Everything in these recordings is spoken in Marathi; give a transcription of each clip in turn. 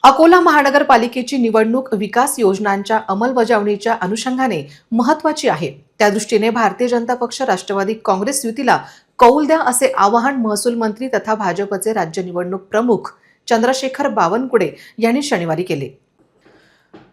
अकोला महानगरपालिकेची निवडणूक विकास योजनांच्या अंमलबजावणीच्या अनुषंगाने महत्त्वाची आहे. त्या दृष्टीने भारतीय जनता पक्ष राष्ट्रवादी काँग्रेस युतीला कौल द्या असे आवाहन महसूल मंत्री तथा भाजपचे राज्य निवडणूक प्रमुख चंद्रशेखर बावनकुळे यांनी शनिवारी केले.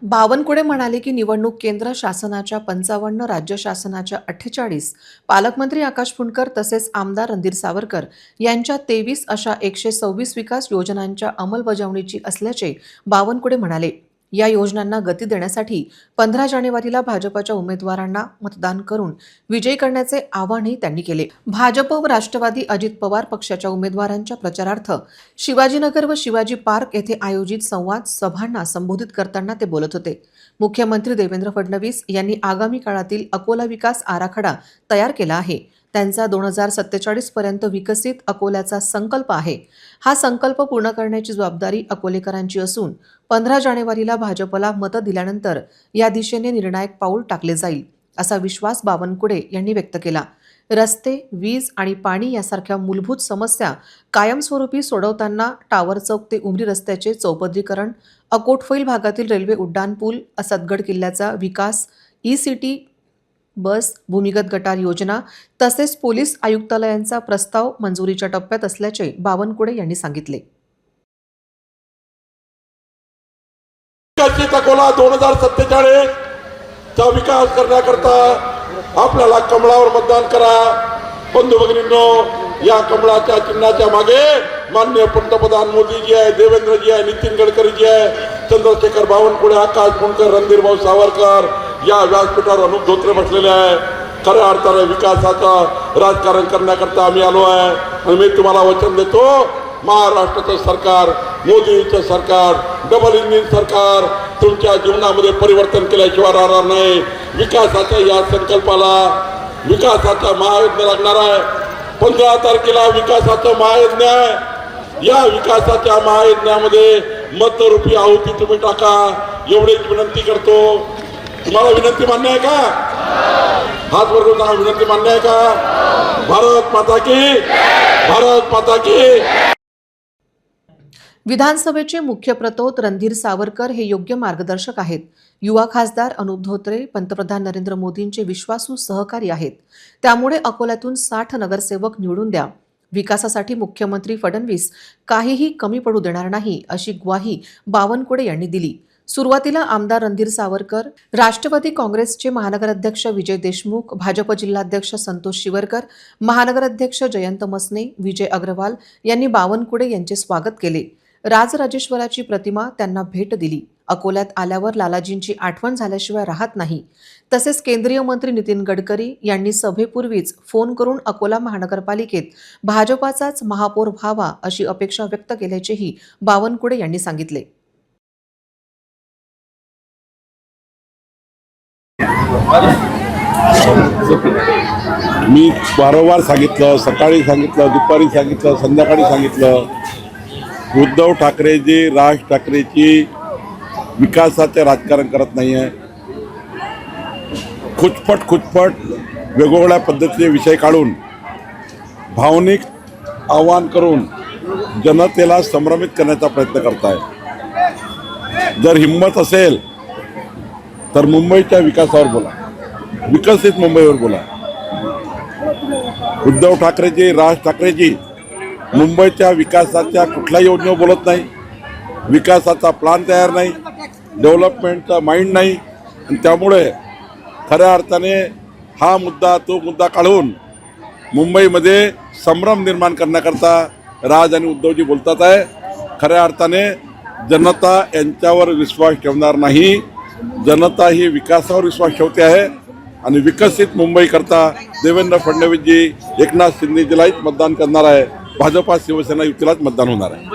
बावनकुळे म्हणाले की निवडणूक केंद्र शासनाच्या 55, राज्य शासनाच्या 48, पालकमंत्री आकाश फुंडकर तसेच आमदार रणधीर सावरकर यांच्या 23 अशा 126 विकास योजनांच्या अंमलबजावणीची असल्याचे बावनकुळे म्हणाले. या योजनांना गती देण्यासाठी 15 जानेवारीला भाजपच्या उमेदवारांना मतदान करून विजयी करण्याचे आवाहनही त्यांनी केले. भाजप व राष्ट्रवादी अजित पवार पक्षाच्या उमेदवारांच्या प्रचारार्थ शिवाजीनगर व शिवाजी पार्क येथे आयोजित संवाद सभांना संबोधित करताना ते बोलत होते. मुख्यमंत्री देवेंद्र फडणवीस यांनी आगामी काळातील अकोला विकास आराखडा तयार केला आहे. त्यांचा 2047 पर्यंत विकसित अकोल्याचा संकल्प आहे. हा संकल्प पूर्ण करण्याची जबाबदारी अकोलेकरांची असून 15 जानेवारीला भाजपला मतं दिल्यानंतर या दिशेने निर्णायक पाऊल टाकले जाईल असा विश्वास बावनकुळे यांनी व्यक्त केला. रस्ते, वीज आणि पाणी यासारख्या मूलभूत समस्या कायमस्वरूपी सोडवताना टावर चौक ते उमरी रस्त्याचे चौपदरीकरण, अकोटफैल भागातील रेल्वे उड्डाण पूल, असदगड किल्ल्याचा विकास, ई-सिटी बस, भूमिगत गटार योजना तसेच पोलीस आयुक्तालयांचा प्रस्ताव मंजुरीच्या टप्प्यात असल्याचे बावनकुळे यांनी सांगितले. अकोला 2047 चा विकास करण्याकरता आपल्याला कमळावर मतदान करा. बंधू भगिनींनो, या कमळाच्या चिन्हाच्या मागे माननीय पंतप्रधान मोदीजी आहे, देवेंद्रजी आहे, नितीन गडकरीजी आहे, चंद्रशेखर बावनकुळे, आकाश फुंडकर, रणधीर भाऊ सावरकर या व्यासपीठावर अनुप धोत्रे बसलेले आहे. खऱ्या अर्थाने विकासाचं राजकारण करण्याकरता आम्ही आलो आहे. आणि मी तुम्हाला वचन देतो, महाराष्ट्राचं सरकार, मोदीचं सरकार, डबल इंजिन सरकार तुमच्या जीवनामध्ये परिवर्तन केल्याशिवाय राहणार नाही. विकासाच्या या संकल्पाला विकासाचा महायज्ञ लागणार आहे. 15 तारखेला विकासाचं महायज्ञ आहे. या विकासाच्या महायज्ञामध्ये मतरूपी आहुती तुम्ही टाका, एवढीच विनंती करतो. तुम्हाला विनंती मान्य आहे का? हात वर करून सांगा, विनंती मान्य आहे का? भारत माता की, भारत माता की. विधानसभेचे मुख्य प्रतोद रणधीर सावरकर हे योग्य मार्गदर्शक आहेत. युवा खासदार अनुप धोत्रे पंतप्रधान नरेंद्र मोदींचे विश्वासू सहकारी आहेत. त्यामुळे अकोल्यातून 60 नगरसेवक निवडून द्या. विकासासाठी मुख्यमंत्री फडणवीस काहीही कमी पडू देणार नाही अशी ग्वाही बावनकुळे यांनी दिली. सुरुवातीला आमदार रणधीर सावरकर, राष्ट्रवादी काँग्रेसचे महानगराध्यक्ष विजय देशमुख, भाजप जिल्हाध्यक्ष संतोष शिवरकर, महानगराध्यक्ष जयंत मसने, विजय अग्रवाल यांनी बावनकुळे यांचे स्वागत केले. राजराजेश्वराची प्रतिमा त्यांना भेट दिली. अकोल्यात आल्यावर लालाजींची आठवण झाल्याशिवाय राहत नाही. तसेच केंद्रीय मंत्री नितीन गडकरी यांनी सभेपूर्वीच फोन करून अकोला महानगरपालिकेत भाजपाचाच महापौर व्हावा अशी अपेक्षा व्यक्त केल्याचेही बावनकुळे यांनी सांगितले. मी वारंवार सांगितलं, सकाळी सांगितलं, दुपारी सांगितलं, संध्याकाळी सांगितलं, उद्धव ठाकरेजी राज ठाकरेची विकासाचे राजकारण करत नाही आहे. खुचपट वेगवेगळ्या पद्धतीचे विषय काढून भावनिक आवाहन करून जनतेला संभ्रमित करण्याचा प्रयत्न करताय. जर हिंमत असेल तर मुंबईच्या विकासावर बोला, विकसित मुंबईवर बोला. उद्धव ठाकरेजी राज ठाकरेजी मुंबईच्या विकासाच्या कुठल्याही योजनेवर बोलत नाही. विकासाचा प्लॅन तयार नाही, डेव्हलपमेंटचा माइंड नाही. आणि त्यामुळे खऱ्या अर्थाने हा मुद्दा तो मुद्दा काढून मुंबईमध्ये संभ्रम निर्माण करण्याकरता राज आणि उद्धवजी बोलतात आहे. खऱ्या अर्थाने जनता यांच्यावर विश्वास ठेवणार नाही. जनता ही विकासावर विश्वास ठेवते आहे आणि विकसित मुंबई करता देवेंद्र फडणवीसजी, एकनाथ शिंदेजीलाच मतदान करणार आहे. भाजपा शिवसेना युतीलाच मतदान होणार आहे.